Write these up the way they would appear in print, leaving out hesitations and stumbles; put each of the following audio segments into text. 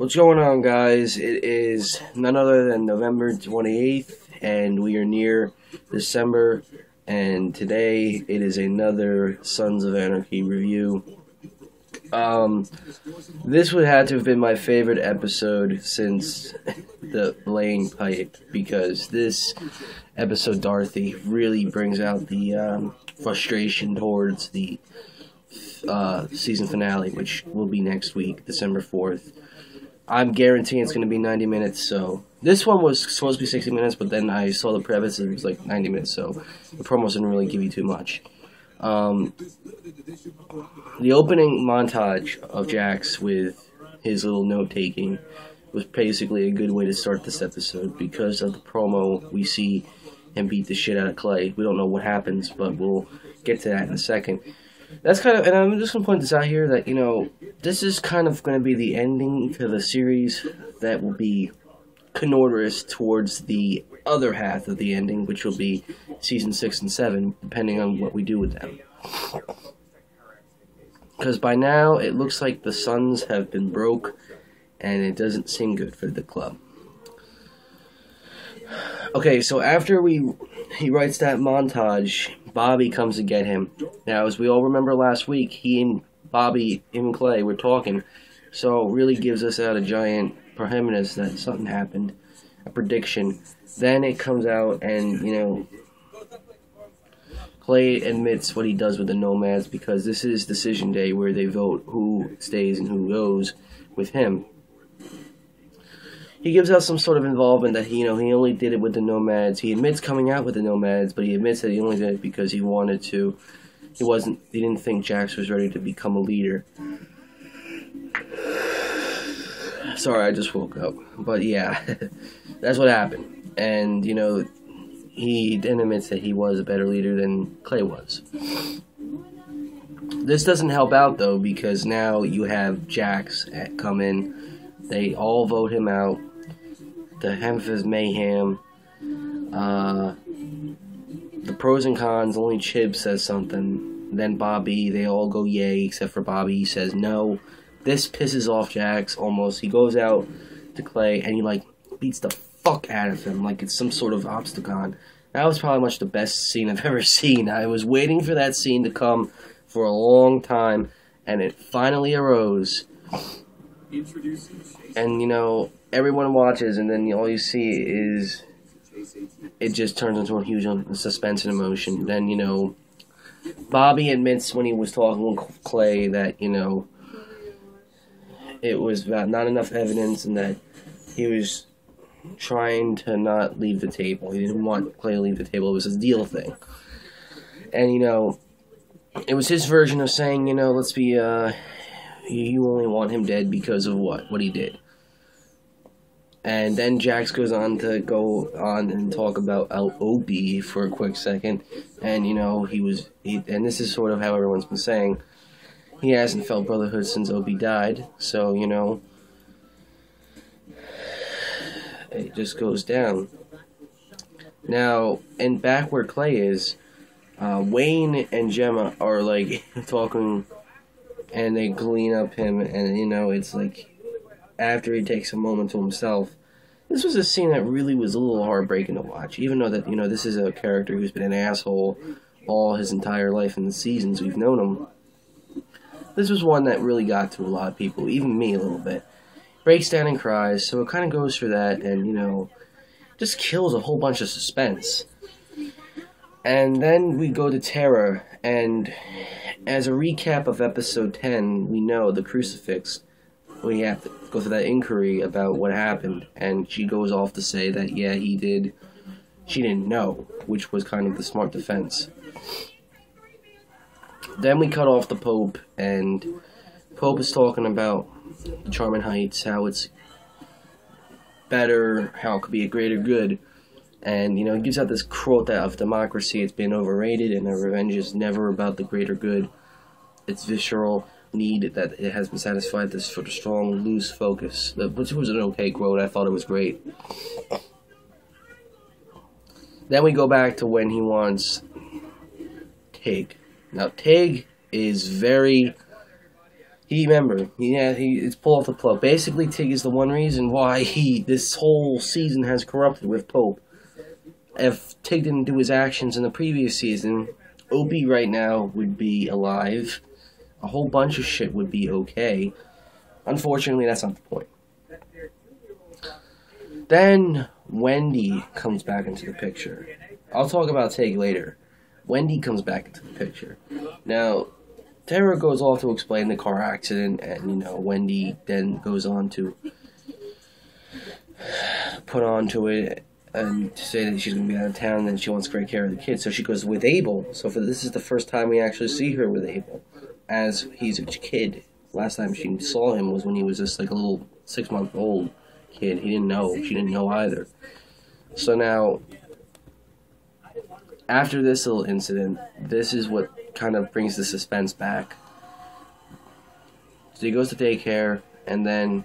What's going on, guys? It is none other than November 28th, and we are near December, and today it is another Sons of Anarchy review. This would have to have been my favorite episode since the laying pipe, because this episode, Dorothy, really brings out the frustration towards the season finale, which will be next week, December 4th. I'm guaranteeing it's going to be 90 minutes, so... This one was supposed to be 60 minutes, but then I saw the preface and it was like 90 minutes, so the promos didn't really give you too much. The opening montage of Jax with his little note-taking was basically a good way to start this episode. Because of the promo, we see him beat the shit out of Clay. We don't know what happens, but we'll get to that in a second. That's kind of, and I'm just going to point this out here, that, you know, this is kind of going to be the ending to the series that will be connoitorous towards the other half of the ending, which will be Season 6 and 7, depending on what we do with them. Because by now, it looks like the Suns have been broke, and it doesn't seem good for the club. Okay, so after he writes that montage, Bobby comes to get him. Now, as we all remember last week, he and Bobby, him and Clay, were talking, so it really gives us out a giant preeminence that something happened, a prediction. Then it comes out, and, you know, Clay admits what he does with the Nomads, because this is decision day where they vote who stays and who goes with him. He gives out some sort of involvement that he only did it with the Nomads. He admits coming out with the Nomads, but he admits that he only did it because he wanted to. He didn't think Jax was ready to become a leader. Sorry, I just woke up. But yeah, that's what happened. And, you know, he then admits that he was a better leader than Clay was. This doesn't help out, though, because now you have Jax come in. They all vote him out. The Memphis Mayhem. The pros and cons, only Chib says something. Then Bobby, they all go yay, except for Bobby. He says no. This pisses off Jax almost. He goes out to Clay, and he, like, beats the fuck out of him like it's some sort of obstacle. That was probably much the best scene I've ever seen. I was waiting for that scene to come for a long time, and it finally arose. And, you know, everyone watches, and then all you see is it just turns into a huge suspense and emotion. Then, you know, Bobby admits when he was talking with Clay that, you know, it was about not enough evidence and that he was trying to not leave the table. He didn't want Clay to leave the table. It was a deal thing. And, you know, it was his version of saying, you know, let's be, you only want him dead because of what he did. And then Jax goes on to go on and talk about Obi for a quick second. And, you know, and this is sort of how everyone's been saying, he hasn't felt brotherhood since Obi died. So, you know, it just goes down. Now, and back where Clay is, Wayne and Gemma are, like, talking, and they clean up him, and, you know, it's like, after he takes a moment to himself. This was a scene that really was a little heartbreaking to watch, even though that, you know, this is a character who's been an asshole all his entire life in the seasons we've known him. This was one that really got to a lot of people, even me a little bit. Breaks down and cries, so it kind of goes for that, and, you know, just kills a whole bunch of suspense. And then we go to Tara, and as a recap of episode 10, we know the crucifix. We have to go through that inquiry about what happened, and she goes off to say that, yeah, he did. She didn't know, which was kind of the smart defense. Then we cut off the Pope, and Pope is talking about the Charming Heights, how it's better, how it could be a greater good. And, you know, he gives out this quote that of democracy, it's been overrated, and that revenge is never about the greater good. It's visceral need that it has been satisfied, this sort of strong, loose focus. Which was an okay quote, I thought it was great. Then we go back to when he wants Tig. Now, Tig is very... It's pull off the plug. Basically, Tig is the one reason why this whole season has corrupted with Pope. If Tig didn't do his actions in the previous season, Opie right now would be alive. A whole bunch of shit would be okay. Unfortunately, that's not the point. Then Wendy comes back into the picture. I'll talk about Tig later. Wendy comes back into the picture. Now, Tara goes off to explain the car accident, and, Wendy then goes on to put on to it and to say that she's going to be out of town and she wants to take care of the kids. So she goes with Abel. So this is the first time we actually see her with Abel, as he's a kid. Last time she saw him was when he was just like a little 6-month-old kid. He didn't know. She didn't know either. So now, after this little incident, this is what kind of brings the suspense back. So he goes to daycare, and then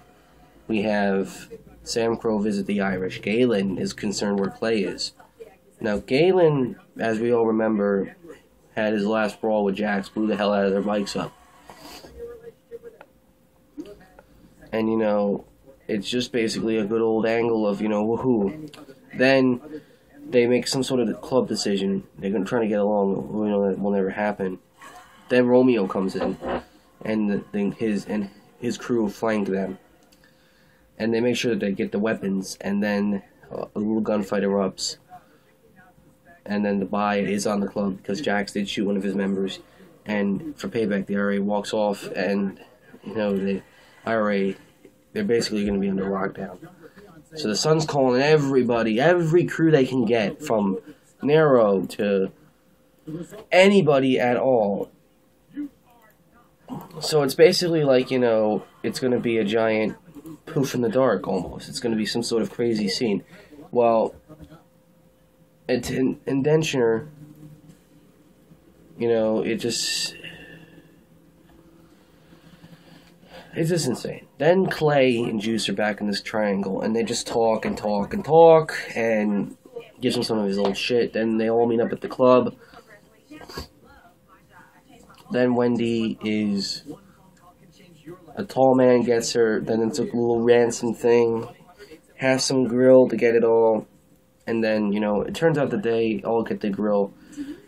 we have Sam Crow visit the Irish. Galen is concerned where Clay is. Now, Galen, as we all remember, had his last brawl with Jax, blew the hell out of their bikes up. And, it's just basically a good old angle of, woohoo. Then they make some sort of club decision. They're going to try to get along. That will never happen. Then Romeo comes in, and his crew flank them. And they make sure that they get the weapons, and then a little gunfight erupts. And then the buy is on the club because Jax did shoot one of his members. And for payback, the IRA walks off, and, the IRA, they're basically going to be under lockdown. So the Sun's calling everybody, every crew they can get, from Nero to anybody at all. So it's basically like, it's going to be a giant poof in the dark, almost. It's going to be some sort of crazy scene. Well, Indenture, it's just insane. Then Clay and Juice are back in this triangle, and they just talk and talk and talk, and gives him some of his old shit. Then they all meet up at the club. Then Wendy is... A tall man gets her, then it's a little ransom thing. Has some grill to get it all. And then, it turns out that they all get the grill.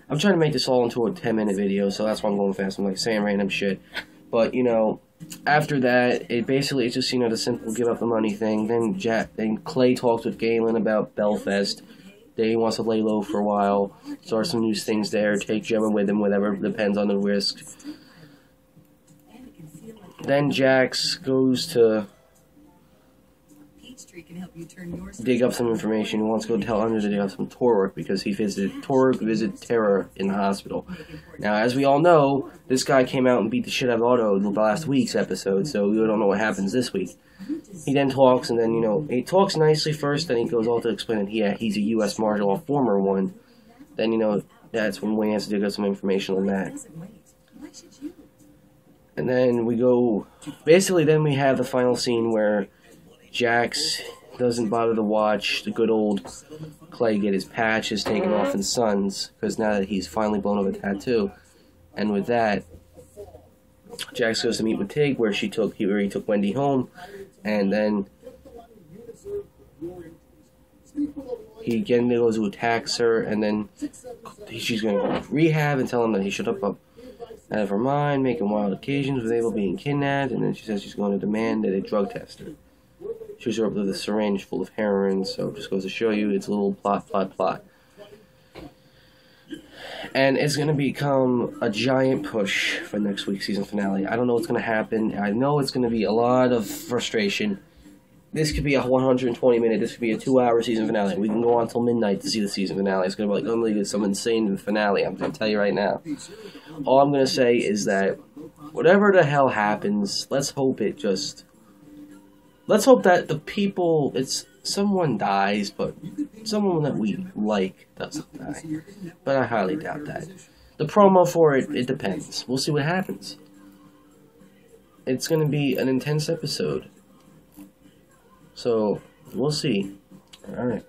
I'm trying to make this all into a 10-minute video, so that's why I'm going fast. I'm like saying random shit. But, after that, it's just, the simple give up the money thing. Then Clay talks with Galen about Belfast. He wants to lay low for a while. Start some new things there. Take Gemma with him, whatever. Depends on the risk. Then Jax goes to dig up some information. He wants to go tell Under to dig up some Toruk because he visited Terra in the hospital. Now, as we all know, this guy came out and beat the shit out of Otto in the last week's episode, so we don't know what happens this week. He then talks, and then, he talks nicely first, then he goes on to explain that, he's a U.S. Marshal, a former one. Then, that's when Wayne has to dig up some information on that. And then we go... Basically, then we have the final scene where Jax doesn't bother to watch the good old Clay get his patches taken off in Suns, because now that he's finally blown up a tattoo. And with that, Jax goes to meet with Tig, where he took Wendy home, and then he again goes to attacks her, and then she's going to go to rehab and tell him that he should up out of her mind, making wild occasions with Abel being kidnapped, and then she says she's going to demand that they drug test her. Shoots her up with a syringe full of heroin, so it just goes to show you it's a little plot. And it's going to become a giant push for next week's season finale. I don't know what's going to happen. I know it's going to be a lot of frustration. This could be a 120-minute, this could be a 2-hour season finale. We can go on until midnight to see the season finale. It's going to be like, some insane finale, I'm going to tell you right now. All I'm going to say is that whatever the hell happens, let's hope that the people, someone dies, but someone that we like doesn't die. But I highly doubt that. The promo for it depends. We'll see what happens. It's going to be an intense episode. So, we'll see. Alright.